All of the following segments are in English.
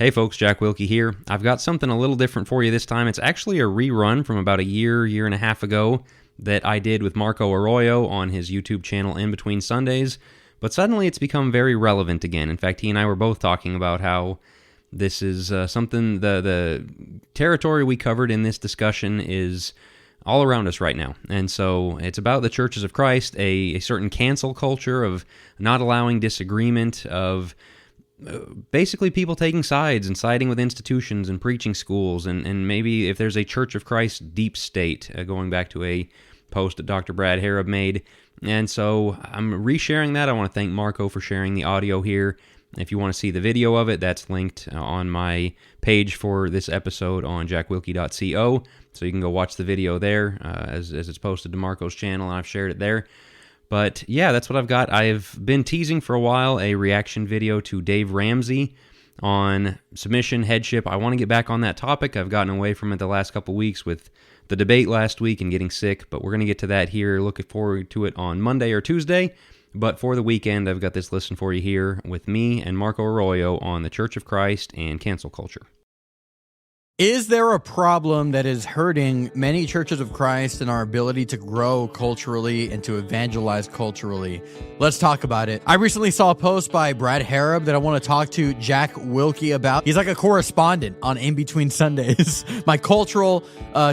Hey folks, Jack Wilkie here. I've got something a little different for you this time. It's actually a rerun from about a year and a half ago that I did with Marco Arroyo on his YouTube channel In Between Sundays, but suddenly it's become very relevant again. In fact, he and I were both talking about how this is something, the territory we covered in this discussion is all around us right now. And so it's about the churches of Christ, a certain cancel culture of not allowing disagreement, of basically people taking sides and siding with institutions and preaching schools, and maybe if there's a Church of Christ deep state, going back to a post that Dr. Brad Harrop made. And so I'm resharing that. I want to thank Marco for sharing the audio here. If you want to see the video of it, that's linked on my page for this episode on jackwilkie.co, so you can go watch the video there as it's posted to Marco's channel, and I've shared it there. But yeah, that's what I've got. I've been teasing for a while a reaction video to Dave Ramsey on submission, headship. I want to get back on that topic. I've gotten away from it the last couple weeks with the debate last week and getting sick, but we're going to get to that here. Looking forward to it on Monday or Tuesday. But for the weekend, I've got this listen for you here with me and Marco Arroyo on the Church of Christ and cancel culture. Is there a problem that is hurting many churches of Christ and our ability to grow culturally and to evangelize culturally? Let's talk about it. I recently saw a post by Brad Harrop that I want to talk to Jack Wilkie about. He's like a correspondent on In Between Sundays, my cultural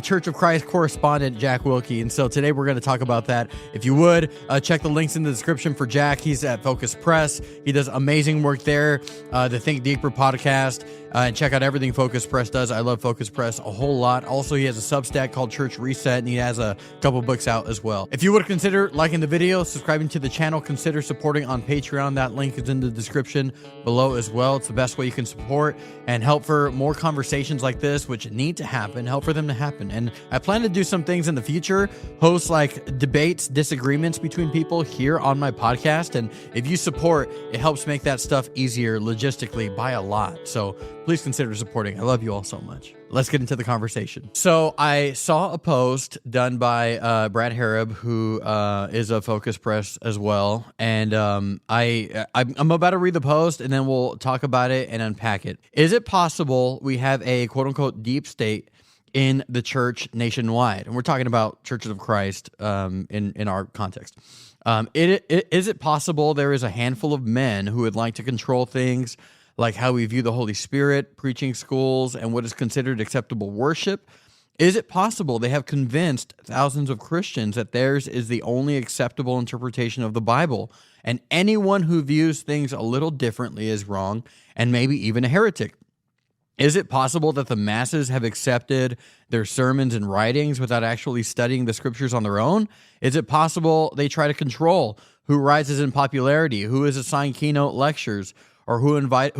Church of Christ correspondent, Jack Wilkie. And so today we're going to talk about that. If you would, check the links in the description for Jack. He's at Focus Press. He does amazing work there. The Think Deeper podcast. And check out everything Focus Press does. I love Focus Press a whole lot. Also, he has a Substack called Church Reset, and he has a couple books out as well. If you would consider liking the video, subscribing to the channel, consider supporting on Patreon. That link is in the description below as well. It's the best way you can support and help for more conversations like this, which need to happen, help for them to happen. And I plan to do some things in the future, host like debates, disagreements between people here on my podcast. And if you support, it helps make that stuff easier logistically by a lot. So please consider supporting. I love you all so much. Let's get into the conversation. So I saw a post done by Brad Harrop, who is a Focus Press as well. And I'm about to read the post, and then we'll talk about it and unpack it. Is it possible we have a quote-unquote deep state in the church nationwide? And we're talking about Churches of Christ in our context. Is it possible there is a handful of men who would like to control things like how we view the Holy Spirit, preaching schools, and what is considered acceptable worship? Is it possible they have convinced thousands of Christians that theirs is the only acceptable interpretation of the Bible, and anyone who views things a little differently is wrong, and maybe even a heretic? Is it possible that the masses have accepted their sermons and writings without actually studying the scriptures on their own? Is it possible they try to control who rises in popularity, who is assigned keynote lectures, or who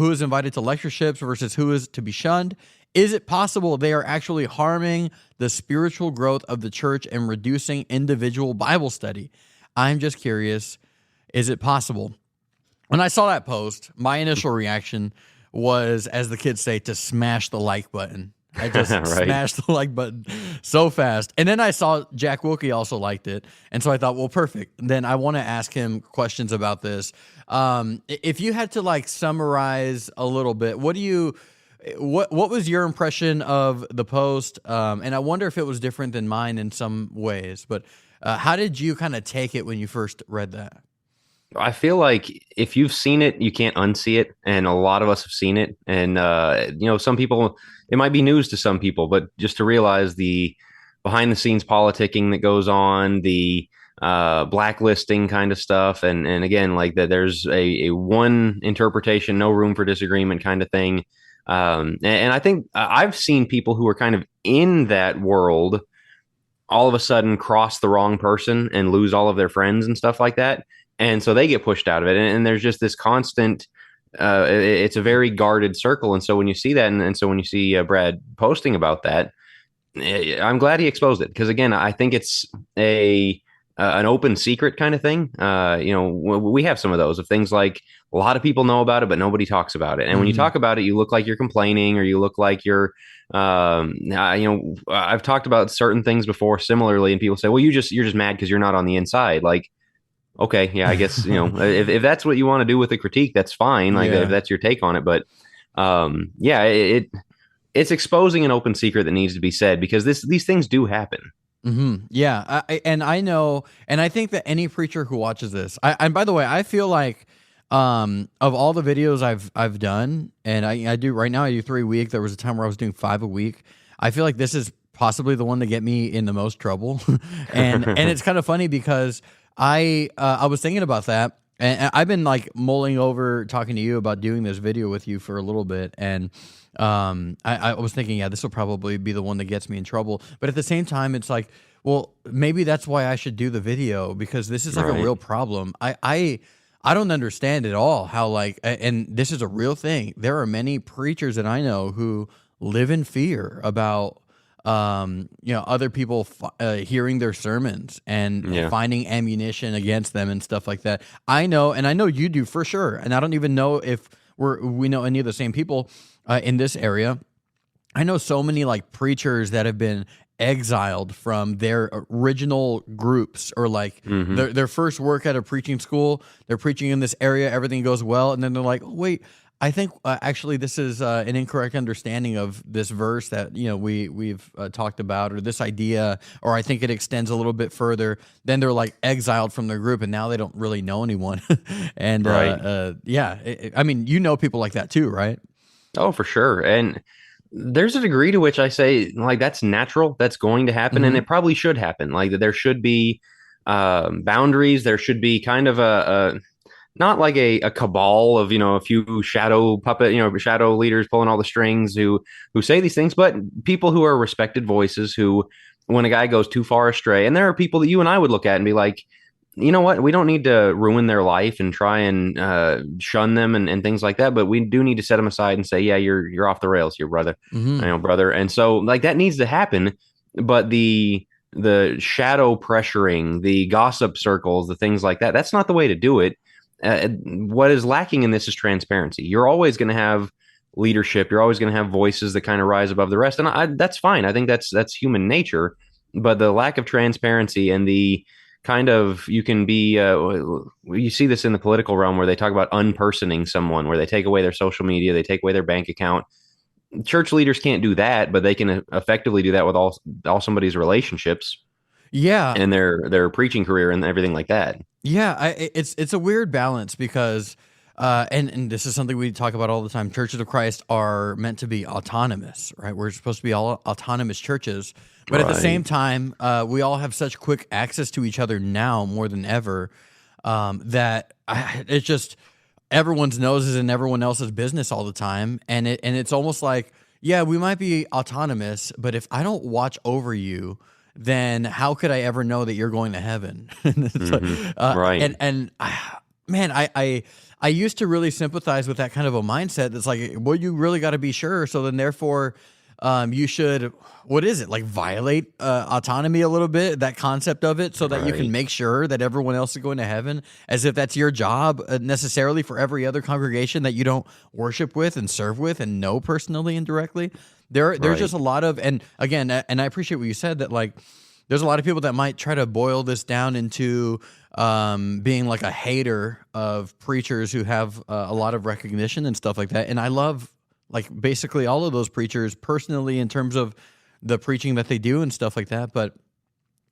is invited to lectureships versus who is to be shunned? Is it possible they are actually harming the spiritual growth of the church and reducing individual Bible study? I'm just curious, is it possible? When I saw that post, my initial reaction was, as the kids say, to smash the like button. I just Right. smashed the like button so fast. And then I saw Jack Wilkie also liked it. And so I thought, well, perfect. Then I want to ask him questions about this. If you had to like summarize a little bit, what was your impression of the post? And I wonder if it was different than mine in some ways, but how did you kind of take it when you first read that? I feel like if you've seen it, you can't unsee it, and a lot of us have seen it. And some people, it might be news to some people, but just to realize the behind-the-scenes politicking that goes on, the blacklisting kind of stuff, and again, like that, there's a one interpretation, no room for disagreement kind of thing. And I think I've seen people who are kind of in that world all of a sudden cross the wrong person and lose all of their friends and stuff like that. And so they get pushed out of it. And there's just this constant, it's a very guarded circle. And so when you see that, and so when you see Brad posting about that, I'm glad he exposed it. Because again, I think it's an open secret kind of thing. We have some of those of things like a lot of people know about it, but nobody talks about it. And when you talk about it, you look like you're complaining, or you look like you're, I've talked about certain things before similarly, and people say, well, you're just mad because you're not on the inside. Like, okay, yeah, I guess, if that's what you want to do with the critique, that's fine. Like, if that's your take on it. But Yeah, it's exposing an open secret that needs to be said because these things do happen. Yeah, and I know, and I think that any preacher who watches this, and by the way, I feel like, of all the videos I've done, and I do right now, I do 3 a week. There was a time where I was doing 5 a week. I feel like this is possibly the one to get me in the most trouble, and it's kind of funny because I was thinking about that, and I've been like mulling over talking to you about doing this video with you for a little bit, and I was thinking, yeah, this will probably be the one that gets me in trouble. But at the same time, it's like, well, maybe that's why I should do the video because this is like a Right. real problem. I don't understand at all how like, and this is a real thing. There are many preachers that I know who live in fear about, other people hearing their sermons and Yeah. finding ammunition against them and stuff like that. I know, and I know you do for sure. And I don't even know if we know any of the same people in this area. I know so many like preachers that have been exiled from their original groups or like their first work at a preaching school. They're preaching in this area, everything goes well, and then they're like, oh, wait, I think actually this is an incorrect understanding of this verse that we've talked about, or this idea, or I think it extends a little bit further. Then they're like exiled from their group, and now they don't really know anyone. And Right. I mean, you know people like that too, right? Oh, for sure. And there's a degree to which I say like that's natural, that's going to happen, and Hmm. it probably should happen. Like that there should be boundaries. There should be kind of a not like a cabal of a few shadow puppet shadow leaders pulling all the strings who say these things, but people who are respected voices who when a guy goes too far astray, and there are people that you and I would look at and be like, you know what, we don't need to ruin their life and try and shun them and things like that, but we do need to set them aside and say, yeah, you're off the rails here, brother, Hmm. brother. And so like that needs to happen, but the shadow pressuring, the gossip circles, the things like that, that's not the way to do it. What is lacking in this is transparency. You're always going to have leadership. You're always going to have voices that kind of rise above the rest, and that's fine. I think that's human nature. But the lack of transparency and the kind of you can be you see this in the political realm where they talk about unpersoning someone, where they take away their social media, they take away their bank account. Church leaders can't do that, but they can effectively do that with all somebody's relationships Yeah, and their preaching career and everything like that. yeah. It's a weird balance because, and this is something we talk about all the time. Churches of Christ are meant to be autonomous, right? We're supposed to be all autonomous churches, but at the Right. same time, we all have such quick access to each other now more than ever, it's just everyone's nose is in everyone else's business all the time, and it's almost like, yeah, we might be autonomous, but if I don't watch over you, then how could I ever know that you're going to heaven? It's like, Right. man, I used to really sympathize with that kind of a mindset. That's like, well, you really got to be sure. So then, therefore, you should, what is it, like violate autonomy a little bit, that concept of it, so that you can Right. make sure that everyone else is going to heaven, as if that's your job necessarily for every other congregation that you don't worship with and serve with and know personally and directly. There's Right. just a lot of, and again, and I appreciate what you said, that like there's a lot of people that might try to boil this down into being like a hater of preachers who have a lot of recognition and stuff like that. And I love like basically all of those preachers personally in terms of the preaching that they do and stuff like that. But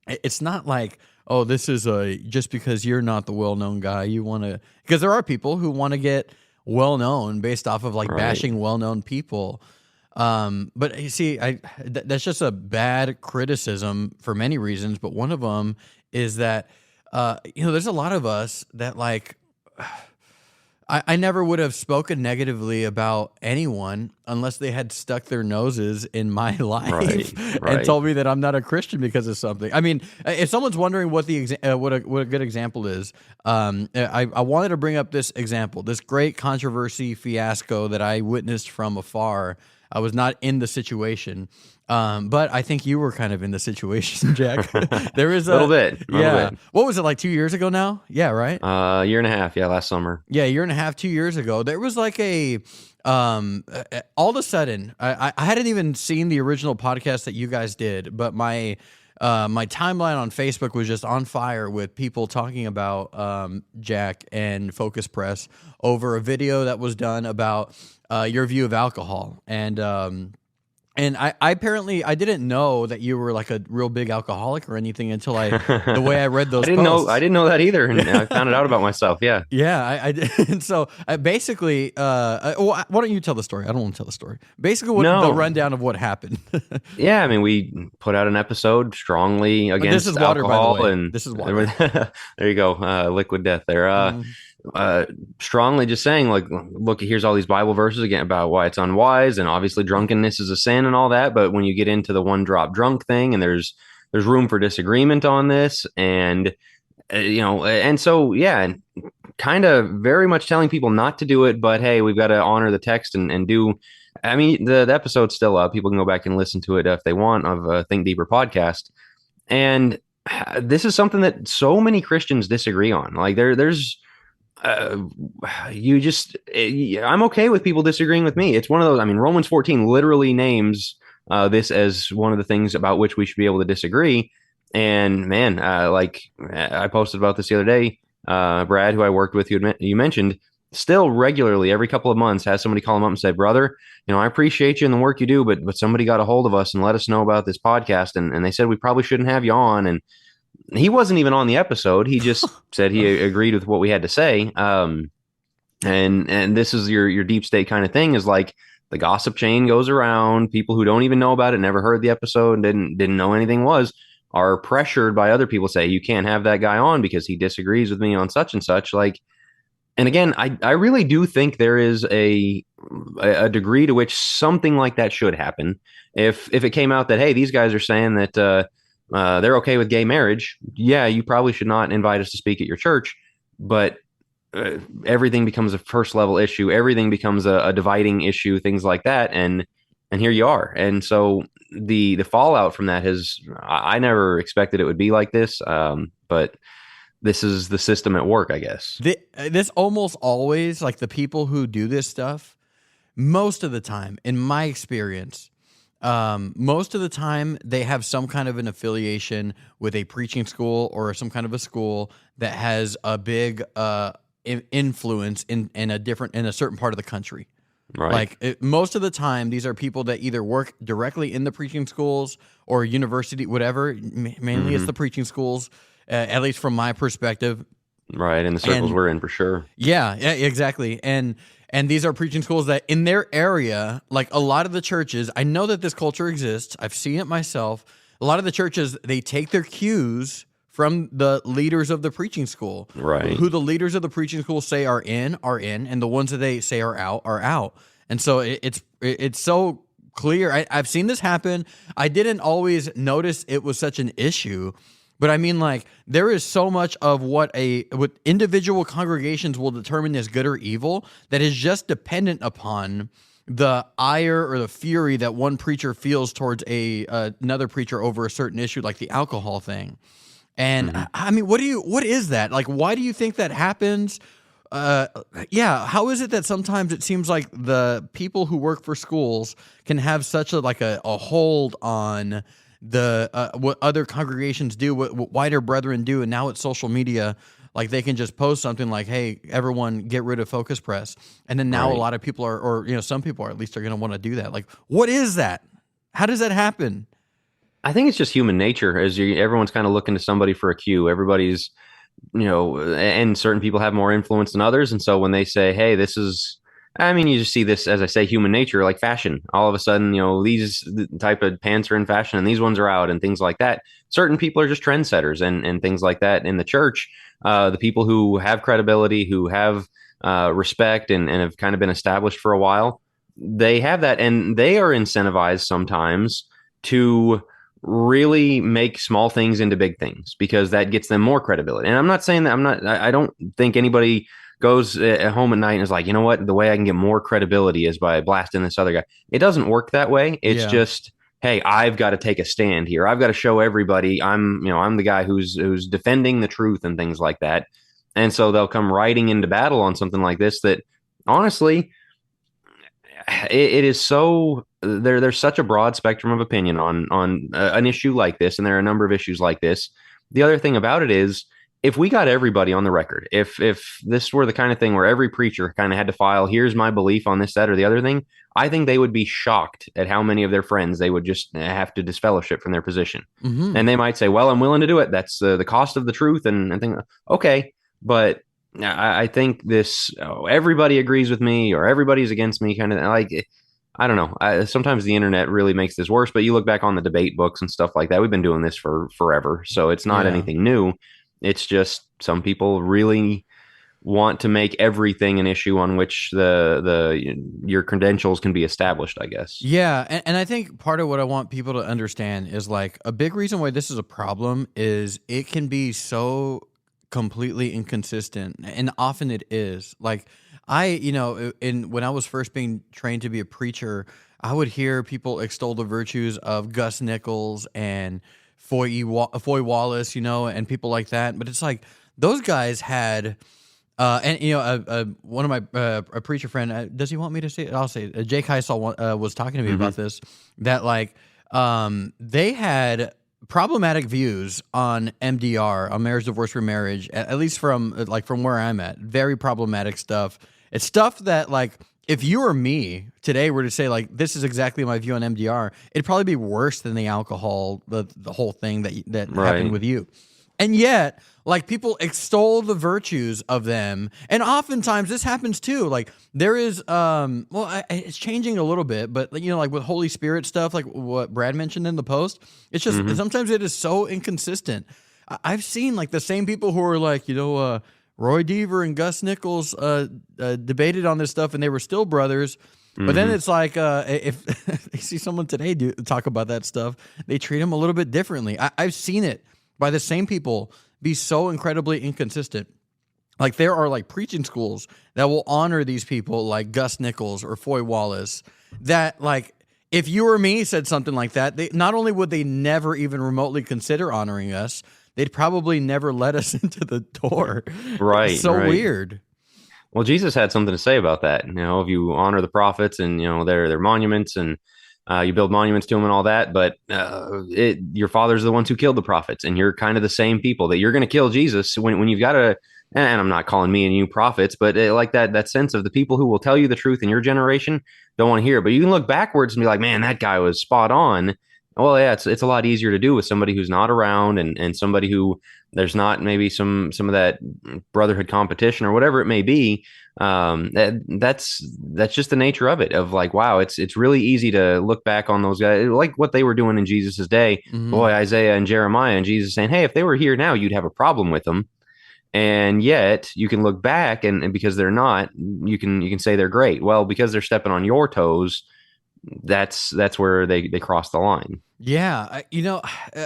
it's not like, oh, this is just because you're not the well-known guy, you want to, because there are people who want to get well-known based off of like Right. bashing well-known people. But you see, that's just a bad criticism for many reasons. But one of them is that, there's a lot of us that like, I never would have spoken negatively about anyone unless they had stuck their noses in my life Right. and Right. told me that I'm not a Christian because of something. I mean, if someone's wondering what what a good example is, I wanted to bring up this example, this great controversy fiasco that I witnessed from afar. I was not in the situation, but I think you were kind of in the situation, Jack. There is Little bit. A little yeah. bit. What was it, like 2 years ago now? Yeah, right. Year and a half. Yeah, last summer. Yeah, a year and a half, 2 years ago, there was like all of a sudden, I hadn't even seen the original podcast that you guys did, but my timeline on Facebook was just on fire with people talking about Jack and Focus Press over a video that was done about your view of alcohol. And I apparently I didn't know that you were like a real big alcoholic or anything until the way I read those posts. I didn't know that either, and I found it out about myself. Yeah. Yeah, I did. And so basically, why don't you tell the story? I don't want to tell the story. Basically, what the No. rundown of what happened. Yeah, I mean, we put out an episode strongly against This is water, by the alcohol, way. and This is water. there you go, liquid death there. Strongly just saying, like, look, here's all these Bible verses again about why it's unwise, and obviously drunkenness is a sin and all that. But when you get into the one drop drunk thing, and there's room for disagreement on this, and and so yeah, and kind of very much telling people not to do it, but hey, we've got to honor the text and do. I mean, the episode's still up. People can go back and listen to it if they want, of Think Deeper podcast. And this is something that so many Christians disagree on. Like there's you just I'm okay with people disagreeing with me. It's one of those. I mean, Romans 14 literally names this as one of the things about which we should be able to disagree. And man, like I posted about this the other day. Brad, who I worked with, you mentioned, still regularly every couple of months has somebody call him up and say, brother, I appreciate you and the work you do, but somebody got a hold of us and let us know about this podcast. And they said we probably shouldn't have you on. And he wasn't even on the episode. He just said he agreed with what we had to say. And this is your deep state kind of thing, is like the gossip chain goes around. People who don't even know about it, never heard the episode, didn't know anything are pressured by other people, say you can't have that guy on because he disagrees with me on such and such. Like, and again, I really do think there is a degree to which something like that should happen. If it came out that, hey, these guys are saying that they're okay with gay marriage, yeah, you probably should not invite us to speak at your church. But everything becomes a first level issue. Everything becomes a dividing issue, things like that. And here you are. And so the fallout from that I never expected it would be like this. But this is the system at work, I guess. This almost always, like, the people who do this stuff, most of the time, in my experience, most of the time they have some kind of an affiliation with a preaching school or some kind of a school that has a big influence in a certain part of the country. Right. Like, most of the time, these are people that either work directly in the preaching schools or university, whatever. Mainly it's the preaching schools, at least from my perspective. Right, in the circles we're in, for sure. Yeah, exactly. And these are preaching schools that in their area, like a lot of the churches, I know that this culture exists. I've seen it myself. A lot of the churches, they take their cues from the leaders of the preaching school. Right. Who the leaders of the preaching school say are in, and the ones that they say are out, are out. And so it's so clear. I've seen this happen. I didn't always notice it was such an issue, but I mean, like, there is so much of what individual congregations will determine as good or evil that is just dependent upon the ire or the fury that one preacher feels towards another preacher over a certain issue, like the alcohol thing. And I mean, what is that? Like, why do you think that happens? Yeah. How is it that sometimes it seems like the people who work for schools can have such a hold on the what other congregations do, what wider brethren do, and now it's social media. Like, they can just post something like, "Hey, everyone, get rid of Focus Press," and then now a lot of people are, or some people are, at least, are going to want to do that. Like, what is that? How does that happen? I think it's just human nature. Everyone's kind of looking to somebody for a cue. Everybody's, and certain people have more influence than others. And so when they say, hey, this is, I mean, you just see this, as I say, human nature, like fashion. All of a sudden, these type of pants are in fashion and these ones are out and things like that. Certain people are just trendsetters and things like that. In the church, the people who have credibility, who have respect and have kind of been established for a while, they have that, and they are incentivized sometimes to really make small things into big things because that gets them more credibility. And I'm not saying that I don't think anybody goes at home at night and is like, you know what, the way I can get more credibility is by blasting this other guy. It doesn't work that way. It's just, hey, I've got to take a stand here. I've got to show everybody I'm the guy who's defending the truth and things like that. And so they'll come riding into battle on something like this that, honestly, it is so there's such a broad spectrum of opinion on an issue like this, and there are a number of issues like this. The other thing about it is if we got everybody on the record, if this were the kind of thing where every preacher kind of had to file, here's my belief on this, that, or the other thing, I think they would be shocked at how many of their friends they would just have to disfellowship from their position. Mm-hmm. And they might say, well, I'm willing to do it. That's the cost of the truth. And think, okay, but I think this, everybody agrees with me or everybody's against me kind of like, I don't know. Sometimes the internet really makes this worse, but you look back on the debate books and stuff like that. We've been doing this for forever. So it's not Yeah. anything new. It's just some people really want to make everything an issue on which the your credentials can be established, I guess. Yeah, and I think part of what I want people to understand is like a big reason why this is a problem is it can be so completely inconsistent, and often it is. Like in when I was first being trained to be a preacher, I would hear people extol the virtues of Gus Nichols and Foy Wallace, and people like that. But it's like those guys had. And one of my a preacher friend, does he want me to say it? I'll say it. Jake Heisel was talking to me about this, that like they had problematic views on MDR, on marriage, divorce, remarriage, at least from where I'm at. Very problematic stuff. It's stuff that like if you or me today were to say like this is exactly my view on MDR, it'd probably be worse than the alcohol, the whole thing that Right. happened with you. And yet, like, people extol the virtues of them, and oftentimes this happens too. Like, there is, it's changing a little bit, but like with Holy Spirit stuff, like what Brad mentioned in the post, it's just sometimes it is so inconsistent. I've seen like the same people who are like, Roy Deaver and Gus Nichols debated on this stuff, and they were still brothers. But then it's like if they see someone today talk about that stuff, they treat them a little bit differently. I've seen it by the same people be so incredibly inconsistent. Like there are like preaching schools that will honor these people like Gus Nichols or Foy Wallace, that like if you or me said something like that, they not only would they never even remotely consider honoring us, they'd probably never let us into the door. Right. It's so right. weird. Well, Jesus had something to say about that. If you honor the prophets and their monuments and you build monuments to them and all that, but your fathers are the ones who killed the prophets, and you're kind of the same people that you're going to kill Jesus when you've got to. And I'm not calling me and you prophets, but like that sense of the people who will tell you the truth in your generation don't want to hear it. But you can look backwards and be like, man, that guy was spot on. Well, yeah, it's a lot easier to do with somebody who's not around and somebody who there's not maybe some of that brotherhood competition or whatever it may be. That's just the nature of it. Of like, wow, it's really easy to look back on those guys, like what they were doing in Jesus's day. Boy, Isaiah and Jeremiah and Jesus saying, hey, if they were here now, you'd have a problem with them. And yet you can look back and because they're not, you can say they're great. Well, because they're stepping on your toes, that's where they cross the line. Yeah,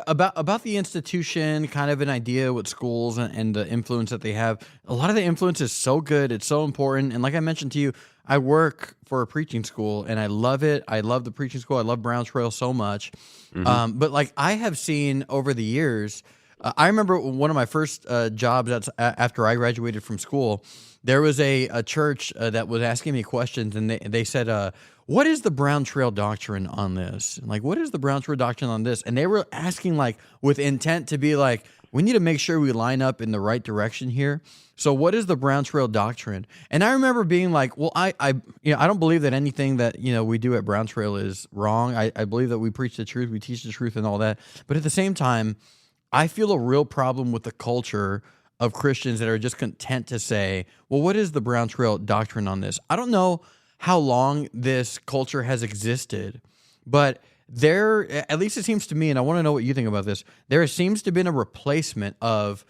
about the institution, kind of an idea with schools and the influence that they have. A lot of the influence is so good, it's so important. And like I mentioned to you, I work for a preaching school, and I love it. I love the preaching school. I love Brown Trail so much. But like I have seen over the years, I remember one of my first jobs after I graduated from school. There was a church that was asking me questions, and they said, what is the Brown Trail doctrine on this? Like, what is the Brown Trail doctrine on this? And they were asking like with intent to be like, we need to make sure we line up in the right direction here. So what is the Brown Trail doctrine? And I remember being like, well, I don't believe that anything that, we do at Brown Trail is wrong. I believe that we preach the truth, we teach the truth and all that. But at the same time, I feel a real problem with the culture of Christians that are just content to say, well, what is the Brown Trail doctrine on this? I don't know how long this culture has existed, but at least it seems to me, and I want to know what you think about this, there seems to have been a replacement of,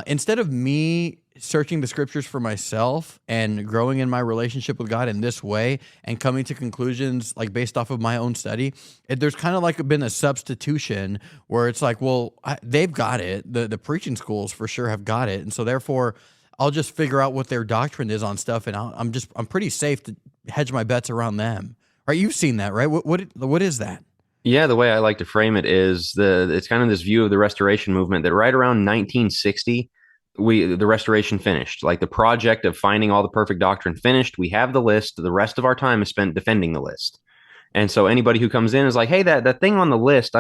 instead of me searching the scriptures for myself and growing in my relationship with God in this way and coming to conclusions like based off of my own study, there's kind of like been a substitution where it's like, well, they've got it. The preaching schools for sure have got it. And so therefore I'll just figure out what their doctrine is on stuff, and I'm pretty safe to hedge my bets around them. Right? You've seen that, right? What is that? Yeah, the way I like to frame it is it's kind of this view of the Restoration movement that right around 1960, the Restoration finished. Like the project of finding all the perfect doctrine finished. We have the list. The rest of our time is spent defending the list. And so anybody who comes in is like, hey, that thing on the list,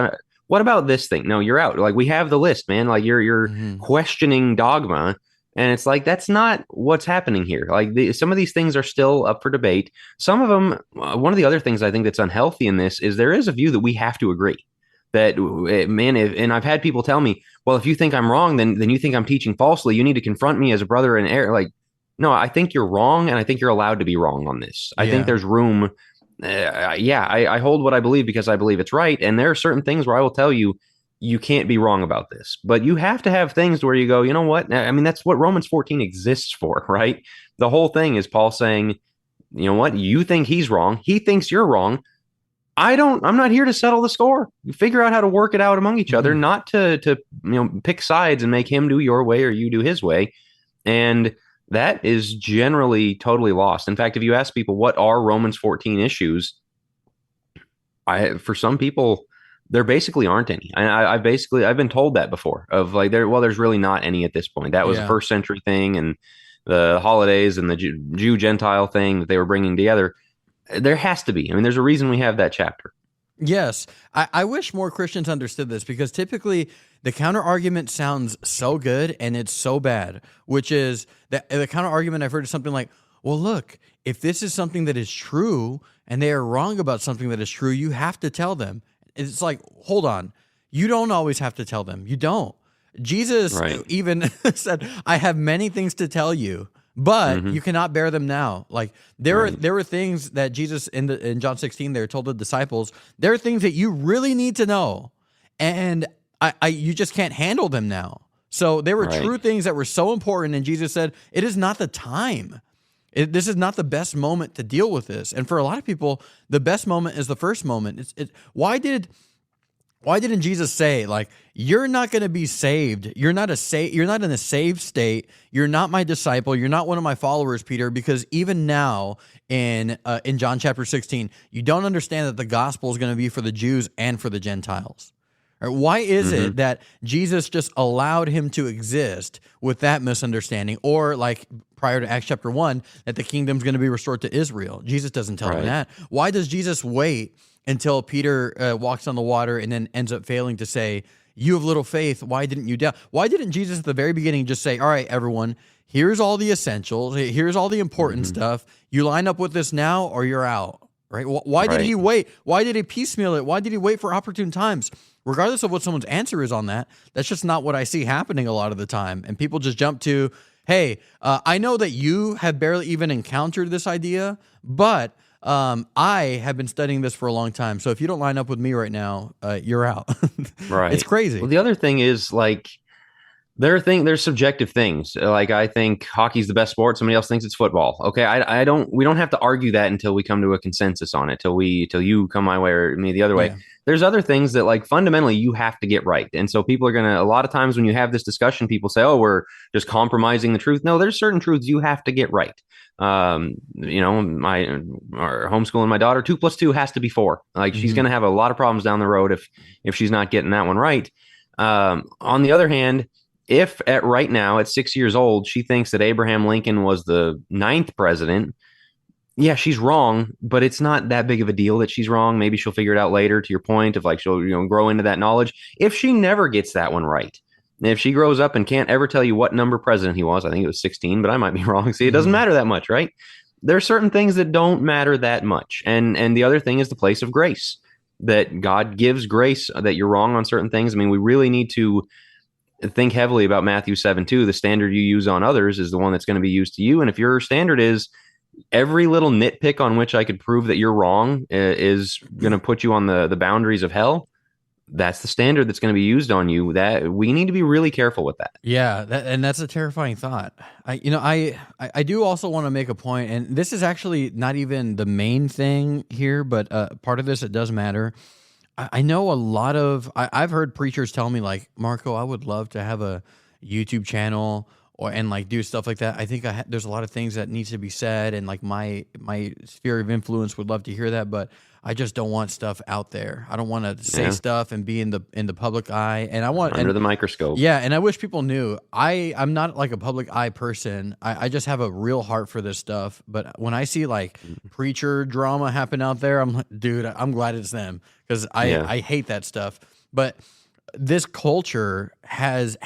what about this thing? No, you're out. Like we have the list, man. Like you're Hmm. questioning dogma, and it's like that's not what's happening here. Like some of these things are still up for debate. Some of them. One of the other things I think that's unhealthy in this is there is a view that we have to agree. That man, and I've had people tell me, well, if you think I'm wrong, then you think I'm teaching falsely. You need to confront me as a brother in error. Like, no, I think you're wrong, and I think you're allowed to be wrong on this. I think Yeah. there's room. Yeah, I hold what I believe because I believe it's right, and there are certain things where I will tell you you can't be wrong about this. But you have to have things where you go, you know what? I mean, that's what Romans 14 exists for, right? The whole thing is Paul saying, you know what? You think he's wrong. He thinks you're wrong. I'm not here to settle the score. You figure out how to work it out among each other, Hmm. not to pick sides and make him do your way or you do his way. And that is generally totally lost. In fact, if you ask people what are Romans 14 issues, for some people there basically aren't any. I've been told that before of like there's really not any at this point. That was a Yeah. first century thing, and the holidays and the Jew Gentile thing that they were bringing together. There has to be. I mean, there's a reason we have that chapter. Yes. I wish more Christians understood this because typically the counter argument sounds so good and it's so bad, which is that the counter argument I've heard is something like, well, look, if this is something that is true and they are wrong about something that is true, you have to tell them. It's like, hold on. You don't always have to tell them. You don't. Jesus Right. even said, I have many things to tell you, but Hmm. you cannot bear them now. Like Right. there were things that Jesus in John 16 there told the disciples, there are things that you really need to know. And you just can't handle them now. So there were Right. true things that were so important, and Jesus said, it is not the time. This is not the best moment to deal with this. And for a lot of people, the best moment is the first moment. Why didn't Jesus say, like, you're not going to be saved? You're not in a saved state. You're not my disciple. You're not one of my followers, Peter, because even now in John chapter 16, you don't understand that the gospel is going to be for the Jews and for the Gentiles. Or why is Hmm. it that Jesus just allowed him to exist with that misunderstanding? Or like prior to Acts chapter 1, that the kingdom's going to be restored to Israel. Jesus doesn't tell him Right. that. Why does Jesus wait until Peter walks on the water and then ends up failing to say, you have little faith, why didn't you doubt? Why didn't Jesus at the very beginning just say, all right, everyone, here's all the essentials, here's all the important Hmm. stuff. You line up with this now or you're out, right? Why did he Right. wait? Why did he piecemeal it? Why did he wait for opportune times? Regardless of what someone's answer is on that, that's just not what I see happening a lot of the time. And people just jump to, hey, I know that you have barely even encountered this idea, but I have been studying this for a long time. So if you don't line up with me right now, you're out. It's Right. crazy. Well, the other thing is like there's subjective things. Like I think hockey's the best sport. Somebody else thinks it's football. Okay, we don't have to argue that until we come to a consensus on it. Till you come my way or me the other way. Yeah. There's other things that like fundamentally you have to get right. And so people are a lot of times when you have this discussion, people say, oh, we're just compromising the truth. No, there's certain truths you have to get right. My or homeschooling my daughter, 2 + 2 has to be 4. Like she's Hmm. going to have a lot of problems down the road if she's not getting that one right. On the other hand, if at right now at 6 years old she thinks that Abraham Lincoln was the 9th president, yeah, she's wrong, but it's not that big of a deal that she's wrong. Maybe she'll figure it out later. To your point of like she'll grow into that knowledge. If she never gets that one right, if she grows up and can't ever tell you what number president he was, I think it was 16, but I might be wrong. See, it doesn't Hmm. matter that much, right? There are certain things that don't matter that much, and the other thing is the place of grace, that God gives grace, that you're wrong on certain things. I mean, we really need to think heavily about Matthew 7:2. The standard you use on others is the one that's going to be used to you. And if your standard is every little nitpick on which I could prove that you're wrong is going to put you on the boundaries of hell, that's the standard that's going to be used on you. That we need to be really careful with that. Yeah, and that's a terrifying thought. I do also want to make a point, and this is actually not even the main thing here, but part of this it does matter. I know a lot of I've heard preachers tell me like, Marco, I would love to have a YouTube channel and like do stuff like that. I think there's a lot of things that needs to be said, and like my sphere of influence would love to hear that, but I just don't want stuff out there. I don't want to say Yeah, stuff and be in the public eye, and I want under and the microscope. yeah, and I wish people knew I'm not like a public eye person. I just have a real heart for this stuff. But when I see like preacher drama happen out there, I'm like, dude, I'm glad it's them because Yeah, I hate that stuff. But this culture has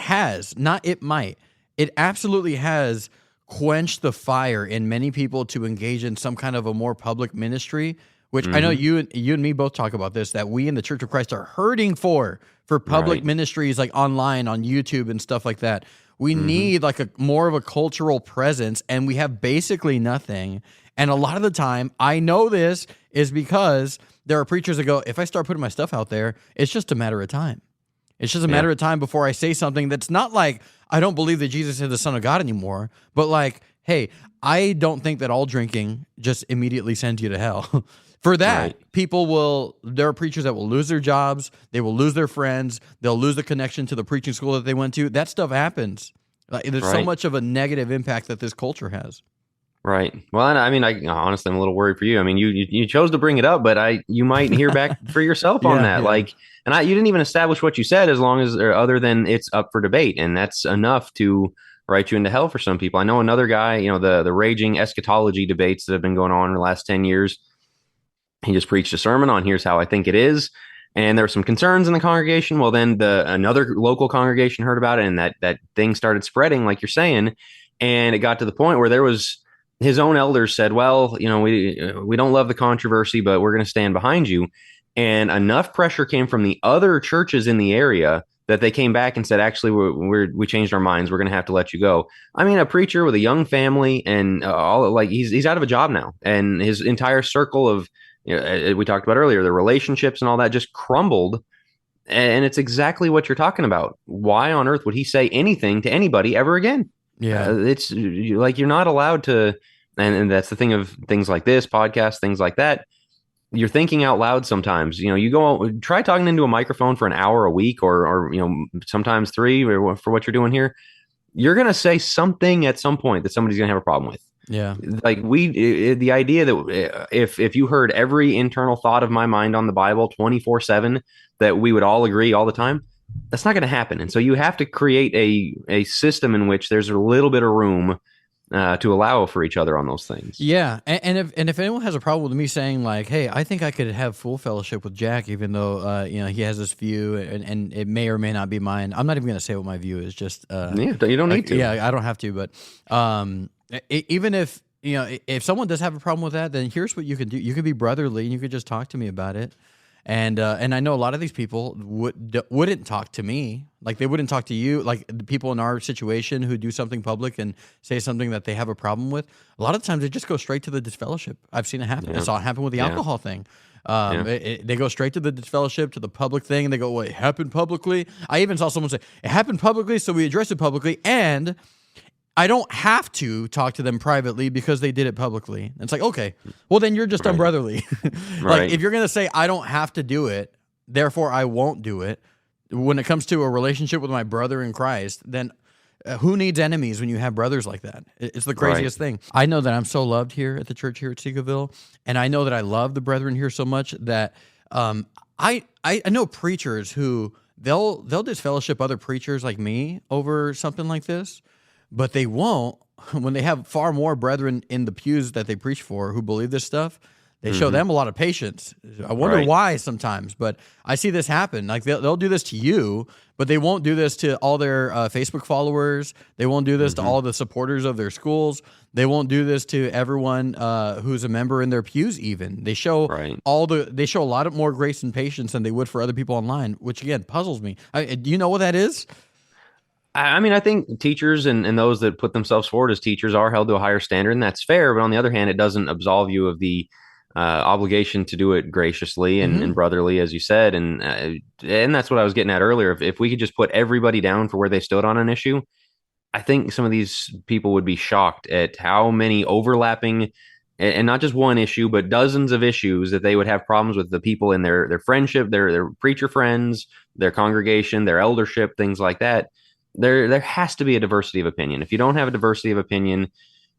not, it might, it absolutely has quenched the fire in many people to engage in some kind of a more public ministry, which I know you and me both talk about this, that we in the Church of Christ are hurting for public ministries like online on YouTube and stuff like that. We need like a more of a cultural presence, and we have basically nothing. And a lot of the time, I know this is because there are preachers that go, if I start putting my stuff out there, it's just a matter of time. It's just a matter of time before I say something that's not like, I don't believe that Jesus is the Son of God anymore, but like, hey, I don't think that all drinking just immediately sends you to hell. For that, there are preachers that will lose their jobs, they will lose their friends, they'll lose the connection to the preaching school that they went to. That stuff happens. There's so much of a negative impact that this culture has. Right. Well, and I mean, honestly, I'm a little worried for you. I mean, you chose to bring it up, but you might hear back for yourself on that. Yeah. Like, and you didn't even establish what you said, as long as, or other than it's up for debate, and that's enough to write you into hell for some people. I know another guy, the raging eschatology debates that have been going on in the last 10 years. He just preached a sermon on here's how I think it is. And there were some concerns in the congregation. Well, then another local congregation heard about it, and that thing started spreading, like you're saying. And it got to the point where there was, his own elders said, well, we don't love the controversy, but we're going to stand behind you. And enough pressure came from the other churches in the area that they came back and said, actually, we changed our minds. We're going to have to let you go. I mean, a preacher with a young family and he's out of a job now, and his entire circle of, we talked about earlier, the relationships and all that just crumbled. And it's exactly what you're talking about. Why on earth would he say anything to anybody ever again? Yeah, it's like, you're not allowed to. And that's the thing of things like this podcast, things like that. You're thinking out loud sometimes. You go try talking into a microphone for an hour a week, or sometimes 3 for what you're doing here. You're going to say something at some point that somebody's going to have a problem with. Yeah. Like the idea that if you heard every internal thought of my mind on the Bible 24/7, that we would all agree all the time, that's not going to happen. And so you have to create a system in which there's a little bit of room to allow for each other on those things. Yeah, and if anyone has a problem with me saying like, hey, I think I could have full fellowship with Jack, even though he has this view, and it may or may not be mine. I'm not even going to say what my view is. Just you don't need to. Yeah, I don't have to. But even if if someone does have a problem with that, then here's what you can do. You can be brotherly, and you could just talk to me about it. And I know a lot of these people wouldn't talk to me. Like, they wouldn't talk to you. Like, the people in our situation who do something public and say something that they have a problem with, a lot of times they just go straight to the disfellowship. I've seen it happen. Yeah. I saw it happen with the alcohol thing. They go straight to the disfellowship, to the public thing, and they go, well, it happened publicly. I even saw someone say, it happened publicly, so we addressed it publicly, and I don't have to talk to them privately because they did it publicly. It's like, okay, well, then you're just unbrotherly. Like, if you're going to say, I don't have to do it, therefore I won't do it, when it comes to a relationship with my brother in Christ, then who needs enemies when you have brothers like that? It's the craziest thing. I know that I'm so loved here at the church here at Seagoville, and I know that I love the brethren here so much that I know preachers who they'll disfellowship other preachers like me over something like this. But they won't when they have far more brethren in the pews that they preach for who believe this stuff. They show them a lot of patience. I wonder why sometimes, but I see this happen. Like, they'll do this to you, but they won't do this to all their Facebook followers. They won't do this to all the supporters of their schools. They won't do this to everyone who's a member in their pews. Even they show they show a lot more grace and patience than they would for other people online, which again puzzles me. Do you know what that is? I mean, I think teachers and those that put themselves forward as teachers are held to a higher standard, and that's fair. But on the other hand, it doesn't absolve you of the obligation to do it graciously and brotherly, as you said. And that's what I was getting at earlier. If we could just put everybody down for where they stood on an issue, I think some of these people would be shocked at how many overlapping, and not just one issue, but dozens of issues that they would have problems with the people in their friendship, their preacher friends, their congregation, their eldership, things like that. There has to be a diversity of opinion. If you don't have a diversity of opinion,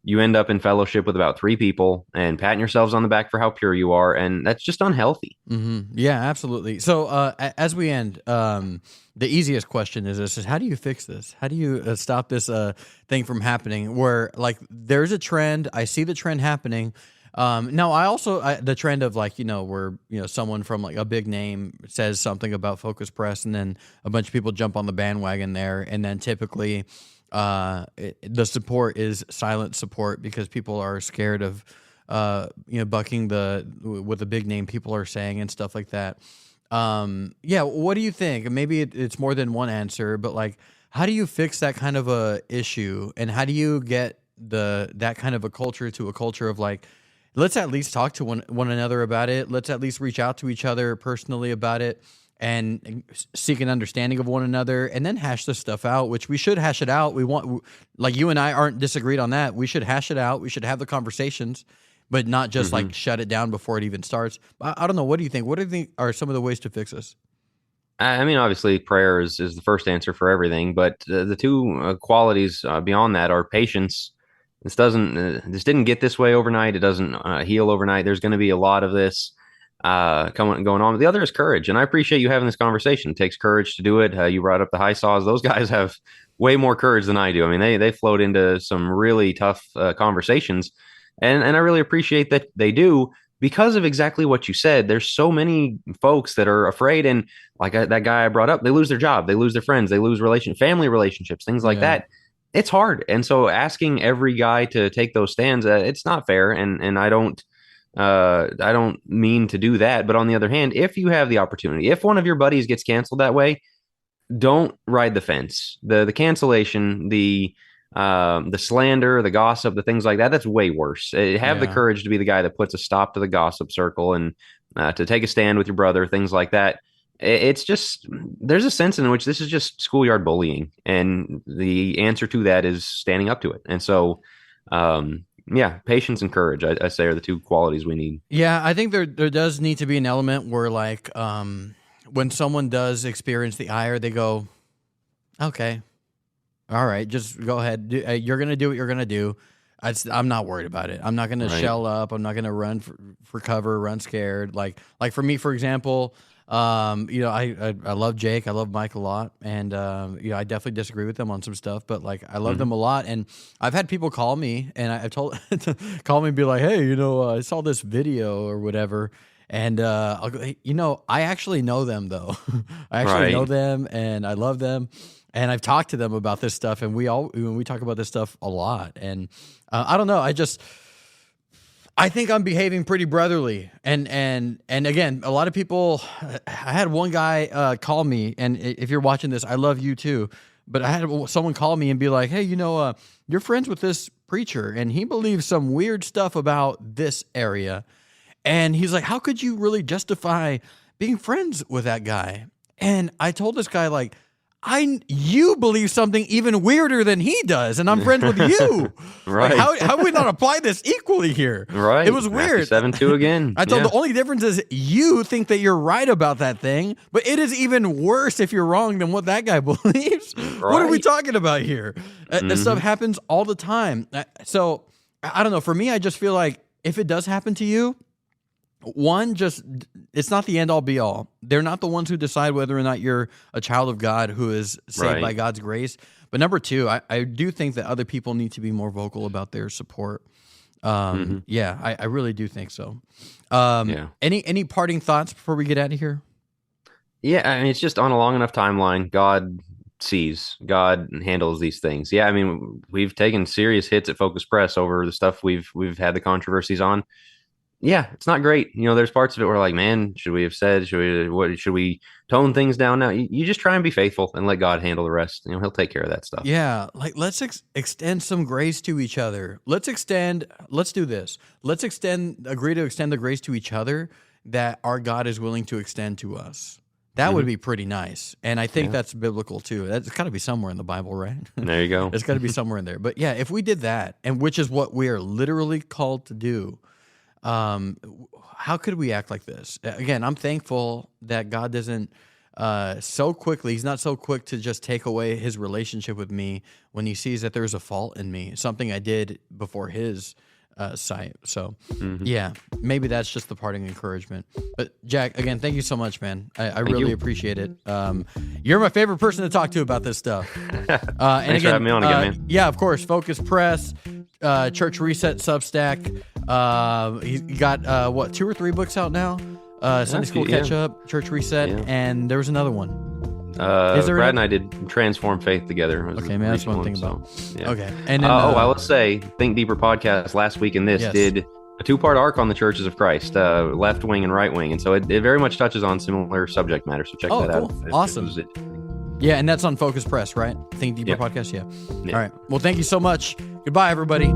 you end up in fellowship with about 3 people and patting yourselves on the back for how pure you are, and that's just unhealthy. Yeah, absolutely. So as we end, the easiest question is this: is how do you fix this? How do you stop this thing from happening? Where, like, there's a trend, I see the trend happening. No, I also the trend of like, where someone from like a big name says something about Focus Press, and then a bunch of people jump on the bandwagon there, and then typically the support is silent support because people are scared of bucking what the big name people are saying and stuff like that. Yeah, what do you think? Maybe it's more than one answer, but like, how do you fix that kind of a issue, and how do you get that kind of a culture to a culture of like, let's at least talk to one another about it. Let's at least reach out to each other personally about it and seek an understanding of one another, and then hash this stuff out, which we should hash it out. Like you and I aren't disagreed on that. We should hash it out. We should have the conversations, but not just like shut it down before it even starts. I don't know. What do you think? What do you think are some of the ways to fix this? I mean, obviously, prayer is the first answer for everything, but the two qualities beyond that are patience. This didn't get this way overnight. It doesn't heal overnight. There's going to be a lot of this going on. The other is courage, and I appreciate you having this conversation. It takes courage to do it. You brought up the high saws. Those guys have way more courage than I do. I mean, they float into some really tough conversations, and I really appreciate that they do. Because of exactly what you said, there's so many folks that are afraid, and like that guy I brought up, they lose their job, they lose their friends, they lose family relationships, things like that. It's hard, and so asking every guy to take those stands, it's not fair, and I don't mean to do that. But on the other hand, if you have the opportunity, if one of your buddies gets canceled that way, don't ride the fence. The cancellation, the slander, the gossip, the things like that, that's way worse. Have the courage to be the guy that puts a stop to the gossip circle, and to take a stand with your brother, things like that. It's just, there's a sense in which this is just schoolyard bullying, and the answer to that is standing up to it. And so, patience and courage, I say, are the two qualities we need. Yeah, I think there does need to be an element where like, when someone does experience the ire, they go, okay, all right, just go ahead. You're going to do what you're going to do. I'm not worried about it. I'm not going to shell up. I'm not going to run for cover, run scared. Like for me, for example, I love Jake. I love Mike a lot. And, I definitely disagree with them on some stuff, but like, I love them a lot. And I've had people call me, and I've told, call me and be like, hey, I saw this video or whatever. And I'll go, hey, I actually know them though. I actually know them, and I love them. And I've talked to them about this stuff, and we talk about this stuff a lot. And I don't know. I think I'm behaving pretty brotherly. And again, a lot of people. I had one guy call me, and if you're watching this, I love you too. But I had someone call me and be like, "Hey, you're friends with this preacher, and he believes some weird stuff about this area." And he's like, "How could you really justify being friends with that guy?" And I told this guy like, you believe something even weirder than he does, and I'm friends with you. Right? Like, how we not apply this equally here? Right. It was weird. 7-2 again. I told the only difference is you think that you're right about that thing, but it is even worse if you're wrong than what that guy believes. Right. What are we talking about here? This stuff happens all the time. So I don't know. For me, I just feel like if it does happen to you, it's not the end all be all. They're not the ones who decide whether or not you're a child of God who is saved by God's grace. But number two, I do think that other people need to be more vocal about their support. Yeah, I really do think so. Any parting thoughts before we get out of here? Yeah, I mean, it's just on a long enough timeline. God sees, God handles these things. Yeah, I mean, we've taken serious hits at Focus Press over the stuff we've had the controversies on. Yeah, it's not great. There's parts of it where like, man, should we have said, should we tone things down now? You just try and be faithful and let God handle the rest. He'll take care of that stuff. Yeah. Like, let's extend some grace to each other. Let's do this. Let's agree to extend the grace to each other that our God is willing to extend to us. That would be pretty nice. And I think that's biblical too. That's got to be somewhere in the Bible, right? There you go. It's got to be somewhere in there. But yeah, if we did that, and which is what we are literally called to do, how could we act like this? Again, I'm thankful that God doesn't he's not so quick to just take away his relationship with me when he sees that there's a fault in me, something I did before his sight. So yeah, maybe that's just the parting encouragement. But Jack, again, thank you so much, man. I really appreciate it. You're my favorite person to talk to about this stuff. Thanks for having me on again, man. Yeah, of course. Focus Press, Church Reset Substack. He got what, 2 or 3 books out now? Sunday School Catch Up, Church Reset, and there was another one. Brad and I did Transform Faith together. Okay, man, that's one thing about. Yeah. Okay, and then I will say, Think Deeper podcast last week and this did a 2-part arc on the Churches of Christ, left wing and right wing, and so it very much touches on similar subject matter. So check that out. Awesome. Yeah, and that's on Focus Press, right? Think Deeper podcast. Yeah. All right. Well, thank you so much. Goodbye, everybody.